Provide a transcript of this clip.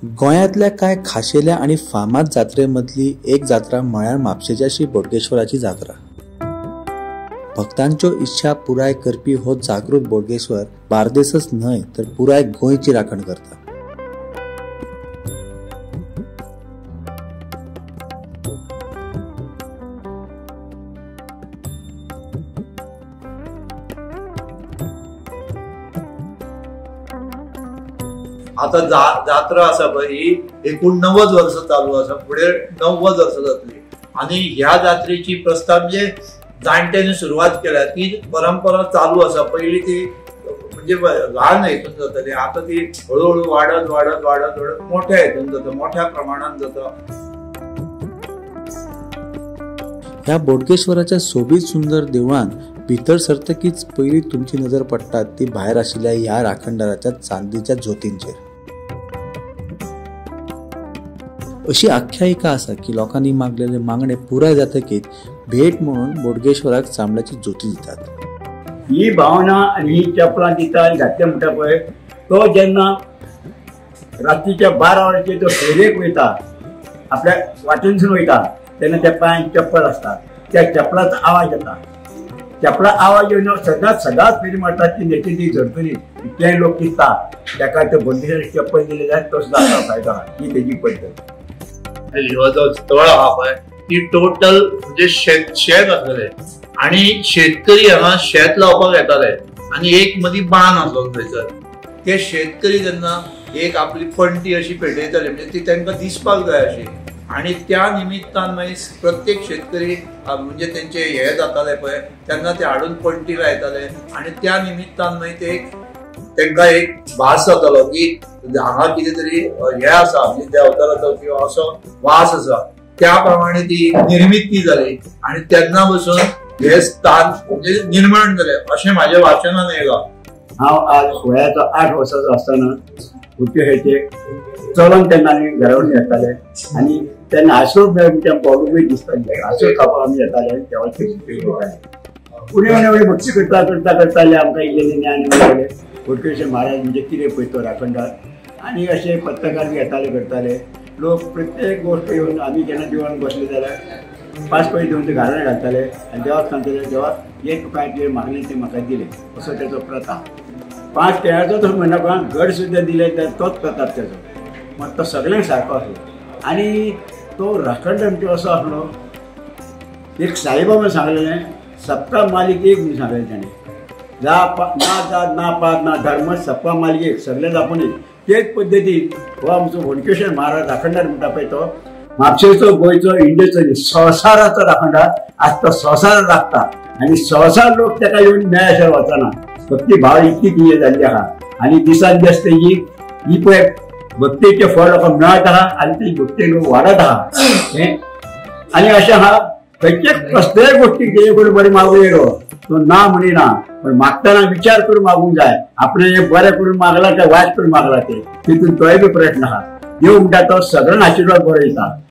गोंयांतल्या कांय खाशेल्या आणि फामाद जात्रेमदली एक जात्रा म्हळ्यार म्हापशेच्या श्री बोडगेश्वराची जात्रा। भक्तांच्यो इच्छा पुराय करपी हो जागृत बोडगेश्वर बार्देसच न्हय तर पुराय गोंयची राखण करता। आता जात्रा आसा पळय ही 89 वर्ष चालू आसा, फुडें 90 वर्ष जातली। आणि ह्या जात्रेची प्रस्ताव म्हणजे जाणट्यांनी सुरवात केल्या, ती परंपरा चालू आसा। पहिली ती म्हणजे ल्हान हेतून जाताली, आता ती हळूहळू वाढत वाढत वाढत वाढत मोठ्या हेतून जाता, मोठ्या प्रमाणात जाता। ह्या बोडगेश्वराच्या सोबीत सुंदर देवळान भितर सरतकीच पयली तुमची नजर पडटा ती भायर आशिल्ल्या ह्या राखणदाराच्या चांदीच्या ज्योतींचेर। अशी आख्यायिका आसा की लोकांनी मागलेले मागणे पुराय जातकीत भेट म्हणून बोडगेश्वराक चामड्याची ज्योती दितात। ही भावना आणि ही चपलां दिता घातले म्हणटा पळय, तो जेन्ना रात्रीच्या 12 वरांचेर तो फेरेक वयता, आपल्या वाटेनसून वयता, तेन्ना त्या पांयान चप्पल आसता, त्या चप्पलाचो आवाज येता। चपला आवाज येवन सदांच फेरी मारतात ती नेटी ती झडटली। ते लोक दिसता ताका ते बोडगेश्वराक चप्पल दिले जाल्यार तो सुद्दां फायदो आहा, ही तेजी पद्दत। ह्यो जो स्थळ आहा पळय ती टोटल म्हणजे शेत आसलेले आणि शेतकरी हांगा शेत लावपाक येताले आणि एक मदीं बांद आसलो थंयसर। ते शेतकरी जेन्ना एक आपली पणटी अशी पेटयताले म्हणजे ती तांकां दिसपाक जाय अशी, आणि त्या निमित्तान मागीर प्रत्येक शेतकरी म्हणजे त्यांचे हे जाताले पळय तेन्ना ते हाडून पणटी लायताले, आणि त्या निमित्तान मागीर ते तांकां एक भास जातालो की हांगा कितें तरी हे आसा, म्हणजे देवताराचो किंवा असो वास आसा। त्या प्रमाणे ती निर्मिती जाली आणि तेन्ना बसून हे स्थान म्हणजे निर्माण जाले अशें म्हाज्या वाचनान येयलां। हांव आज वयाचो 8 वर्साचो आसतना उठ्यो चलून तेन्ना आमी घरा वयल्यान येताले आणि तेन्ना आसूर मेळटा पळोवंक दिसताले, आसूर खावपाक आमी येताले, देवाची भक्ती करताले। उणे भक्ती करताले आमकां इल्लें ज्ञान मेळ्ळें। बोडगेश्वर महाराज म्हणजे कितें पळय तो राखणदार, आणि अशे पत्रकार बी येताले करताले लोक। प्रत्येक गोष्ट येवन आमी जेन्ना देवळान बसले जाल्यार 5 पयस देवन ते घरान घालताले आनी देवाक सांगताले देवा हे तुका जे मागले ते म्हाका दिले, असो तेचो प्रथा। 5 केळाचो तो म्हणना घड सुद्दां दिले तर तोच प्रताप तेचो, मग तो सगळ्यांक सारको आसलो। आणि तो राखणदार म्हणजे असो आसलो, एक साईबाबा सांगलेलें सबका मालिक एक म्हणून सांगलेलें ताणें, ना जात ना पात ना धर्म सबका मालिक एक, सगळेच आपूण एक। तेच पद्दतीन हो आमचो बोडगेश्वर महाराज राखणदार म्हणटा पळय तो म्हापशेचो, गोंयचो, इंडियेचो संवसाराचो राखणदार। आज तो संवसाराक राखता आणि संवसार लोक ताका येवन मेळ्याशिवाय वचना। भक्ती भाव इतकी ती जाल्ली आहा आणि दिसान दिस ही पळय भक्तीचे फळ लोकांक मेळत आहा आणि ती भक्ती लोक वाडत आहा। आणि अशें आहा खंयचे कसलेय गोष्टी कितें करून बरें मागूं येयलो तो ना म्हणिना, पण मागतना विचार करून मागूंक जाय। आपणे हे बरें करून मागला काय वायट करून मागला ते तितून तोय बी प्रश्न आहा। देव म्हणटा तो सगळ्यांक आशिर्वाद बरो दिता।